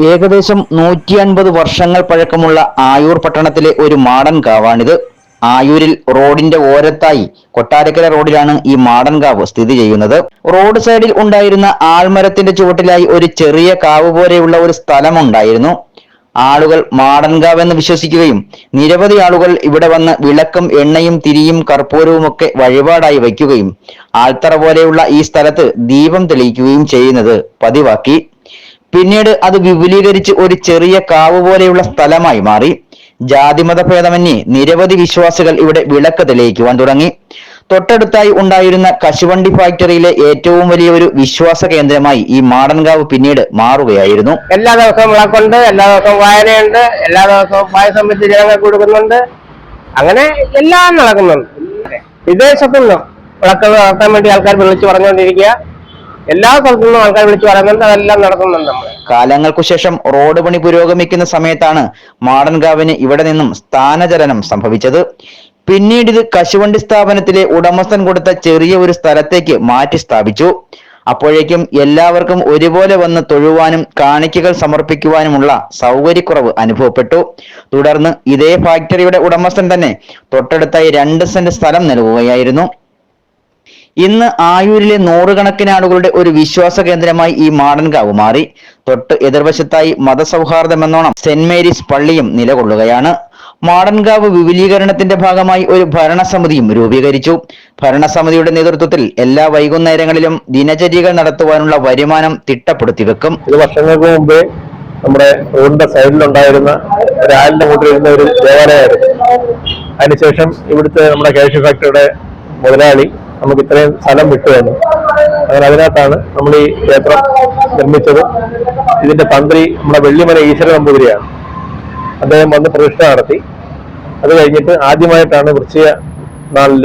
ഏകദേശം 150 വർഷങ്ങൾ പഴക്കമുള്ള ആയൂർ പട്ടണത്തിലെ ഒരു മാടൻ കാവാണിത്. ആയൂരിൽ റോഡിന്റെ ഓരത്തായി കൊട്ടാരക്കര റോഡിലാണ് ഈ മാടൻകാവ് സ്ഥിതി ചെയ്യുന്നത്. റോഡ് സൈഡിൽ ഉണ്ടായിരുന്ന ആൽമരത്തിന്റെ ചുവട്ടിലായി ഒരു ചെറിയ കാവ് പോലെയുള്ള ഒരു സ്ഥലമുണ്ടായിരുന്നു. ആളുകൾ മാടൻകാവ് എന്ന് വിശ്വസിക്കുകയും നിരവധി ആളുകൾ ഇവിടെ വന്ന് വിളക്കും എണ്ണയും തിരിയും കർപ്പൂരവും ഒക്കെ വഴിപാടായി വയ്ക്കുകയും ആൽത്തറ പോലെയുള്ള ഈ സ്ഥലത്ത് ദീപം തെളിയിക്കുകയും ചെയ്യുന്നത് പതിവാക്കി. പിന്നീട് അത് വിപുലീകരിച്ച് ഒരു ചെറിയ കാവ് പോലെയുള്ള സ്ഥലമായി മാറി. ജാതിമത ഭേദമന്യേ നിരവധി വിശ്വാസികൾ ഇവിടെ വിളക്ക് തെളിയിക്കുവാൻ തുടങ്ങി. തൊട്ടടുത്തായി ഉണ്ടായിരുന്ന കശുവണ്ടി ഫാക്ടറിയിലെ ഏറ്റവും വലിയ ഒരു വിശ്വാസ കേന്ദ്രമായി ഈ മാടൻകാവ് പിന്നീട് മാറുകയായിരുന്നു. എല്ലാ ദിവസവും വിളക്കുണ്ട്, എല്ലാ ദിവസവും വായനയുണ്ട്, എല്ലാ ദിവസവും പായസം വെച്ച് ജനങ്ങൾക്ക് കൊടുക്കുന്നുണ്ട്. അങ്ങനെ എല്ലാം നടക്കുന്നുണ്ട്. വിദേശത്തുനിന്നും വിളക്ക് നടത്താൻ വേണ്ടി ആൾക്കാർ വിളിച്ചു പറഞ്ഞുകൊണ്ടിരിക്കുക. എല്ലാ സ്ഥലത്തു നിന്നും ആൾക്കാർ വിളിച്ചു പറയുന്നുണ്ട്. അതെല്ലാം നടക്കുന്നുണ്ട്. നമ്മൾ കാലങ്ങൾക്കു ശേഷം റോഡ് പണി പുരോഗമിക്കുന്ന സമയത്താണ് മാടൻകാവിന് ഇവിടെ നിന്നും സ്ഥാനചലനം സംഭവിച്ചത്. പിന്നീട് ഇത് കശുവണ്ടി സ്ഥാപനത്തിലെ ഉടമസ്ഥൻ കൊടുത്ത ചെറിയ ഒരു സ്ഥലത്തേക്ക് മാറ്റി സ്ഥാപിച്ചു. അപ്പോഴേക്കും എല്ലാവർക്കും ഒരുപോലെ വന്ന് തൊഴുവാനും കാണിക്കകൾ സമർപ്പിക്കുവാനുമുള്ള സൗകര്യക്കുറവ് അനുഭവപ്പെട്ടു. തുടർന്ന് ഇതേ ഫാക്ടറിയുടെ ഉടമസ്ഥൻ തന്നെ തൊട്ടടുത്തായി 2 സെന്റ് സ്ഥലം നൽകുകയായിരുന്നു. ഇന്ന് ആയൂരിലെ നൂറുകണക്കിന് ആളുകളുടെ ഒരു വിശ്വാസ കേന്ദ്രമായി ഈ മാടൻകാവ് മാറി. തൊട്ട് എതിർവശത്തായി മതസൗഹാർദ്ദം എന്നോണം സെന്റ് മേരീസ് പള്ളിയും നിലകൊള്ളുകയാണ്. മാടൻകാവ് വിപുലീകരണത്തിന്റെ ഭാഗമായി ഒരു ഭരണസമിതിയും രൂപീകരിച്ചു. ഭരണസമിതിയുടെ നേതൃത്വത്തിൽ എല്ലാ വൈകുന്നേരങ്ങളിലും ദിനചര്യകൾ നടത്തുവാനുള്ള വരുമാനം തിട്ടപ്പെടുത്തി വെക്കും. ഇത് വർഷങ്ങൾക്ക് മുമ്പേ നമ്മുടെ റോഡിന്റെ സൈഡിലുണ്ടായിരുന്ന ഒരാലിന്റെ കൂട്ടിലിരുന്ന ഒരു ദേവാലയമായിരുന്നു. അതിനുശേഷം ഇവിടുത്തെ നമ്മുടെ കാഷ്യൂ ഫാക്ടറിയുടെ മുതലാളി നമുക്ക് ഇത്രയും സ്ഥലം വിട്ടുവന്നു. അങ്ങനെ അതിനകത്താണ് നമ്മൾ ഈ ക്ഷേത്രം നിർമ്മിച്ചത്. ഇതിന്റെ തന്ത്രി നമ്മുടെ വെള്ളിമല ഈശ്വര നമ്പൂതിരിയാണ്. അദ്ദേഹം വന്ന് പ്രതിഷ്ഠ നടത്തി. അത് കഴിഞ്ഞിട്ട് ആദ്യമായിട്ടാണ് വൃശ്ചിക നാളിൽ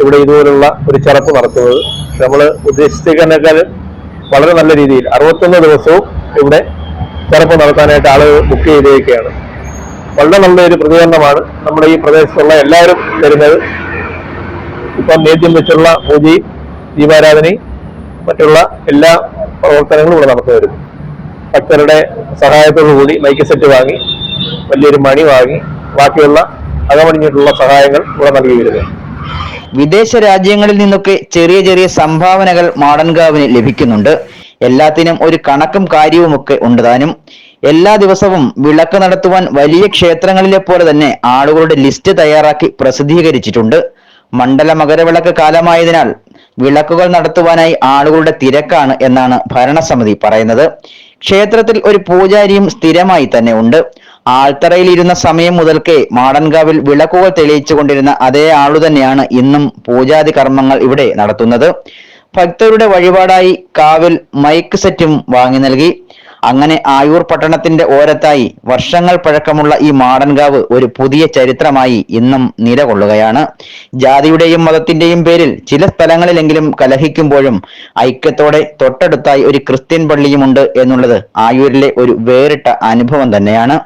ഇവിടെ ഇതുപോലുള്ള ഒരു ചെറപ്പ് നടത്തുന്നത്. നമ്മൾ ഉദ്ദേശിച്ചതിനേക്കാൾ വളരെ നല്ല രീതിയിൽ 61 ദിവസവും ഇവിടെ ചെറപ്പ് നടത്താനായിട്ട് ആളുകൾ ബുക്ക് ചെയ്തിരിക്കുകയാണ്. വളരെ നല്ലൊരു പ്രതികരണമാണ് നമ്മുടെ ഈ പ്രദേശത്തുള്ള എല്ലാവരും തരുന്നത്. ഇപ്പം നേദ്യം വെച്ചുള്ള പൂജയും ദീപാരാധനയും മറ്റുള്ള എല്ലാ പ്രവർത്തനങ്ങളും ഇവിടെ നടന്നു വരുന്നു. ഭക്തരുടെ സഹായത്തോടു കൂടി മൈക്ക് സെറ്റ് വാങ്ങി, വലിയൊരു മണി വാങ്ങി, ബാക്കിയുള്ള അകമണിഞ്ഞിട്ടുള്ള സഹായങ്ങൾ ഇവിടെ നൽകി വരുന്നു. വിദേശ രാജ്യങ്ങളിൽ നിന്നൊക്കെ ചെറിയ ചെറിയ സംഭാവനകൾ മാടൻകാവിന് ലഭിക്കുന്നുണ്ട്. എല്ലാത്തിനും ഒരു കണക്കും കാര്യവുമൊക്കെ ഉണ്ട് താനും. എല്ലാ ദിവസവും വിളക്ക് നടത്തുവാൻ വലിയ ക്ഷേത്രങ്ങളിലെ പോലെ തന്നെ ആളുകളുടെ ലിസ്റ്റ് തയ്യാറാക്കി പ്രസിദ്ധീകരിച്ചിട്ടുണ്ട്. മണ്ഡല മകരവിളക്ക് കാലമായതിനാൽ വിളക്കുകൾ നടത്തുവാനായി ആളുകളുടെ തിരക്കാണ് എന്നാണ് ഭരണസമിതി പറയുന്നത്. ക്ഷേത്രത്തിൽ ഒരു പൂജാരിയും സ്ഥിരമായി തന്നെ ഉണ്ട്. ആൽത്തറയിൽ ഇരുന്ന സമയം മുതൽക്കേ മാടൻകാവിൽ വിളക്കുകൾ തെളിയിച്ചു കൊണ്ടിരുന്ന അതേ ആളു തന്നെയാണ് ഇന്നും പൂജാതി കർമ്മങ്ങൾ ഇവിടെ നടത്തുന്നത്. ഭക്തരുടെ വഴിപാടായി കാവിൽ മൈക്ക് സെറ്റും വാങ്ങി നൽകി. അങ്ങനെ ആയൂർ പട്ടണത്തിന്റെ ഓരത്തായി വർഷങ്ങൾ പഴക്കമുള്ള ഈ മാടൻകാവ് ഒരു പുതിയ ചരിത്രമായി ഇന്നും നിലകൊള്ളുകയാണ്. ജാതിയുടെയും മതത്തിന്റെയും പേരിൽ ചില സ്ഥലങ്ങളിലെങ്കിലും കലഹിക്കുമ്പോഴും ഐക്യത്തോടെ തൊട്ടടുത്തായി ഒരു ക്രിസ്ത്യൻ പള്ളിയുമുണ്ട് എന്നുള്ളത് ആയൂരിലെ ഒരു വേറിട്ട അനുഭവം തന്നെയാണ്.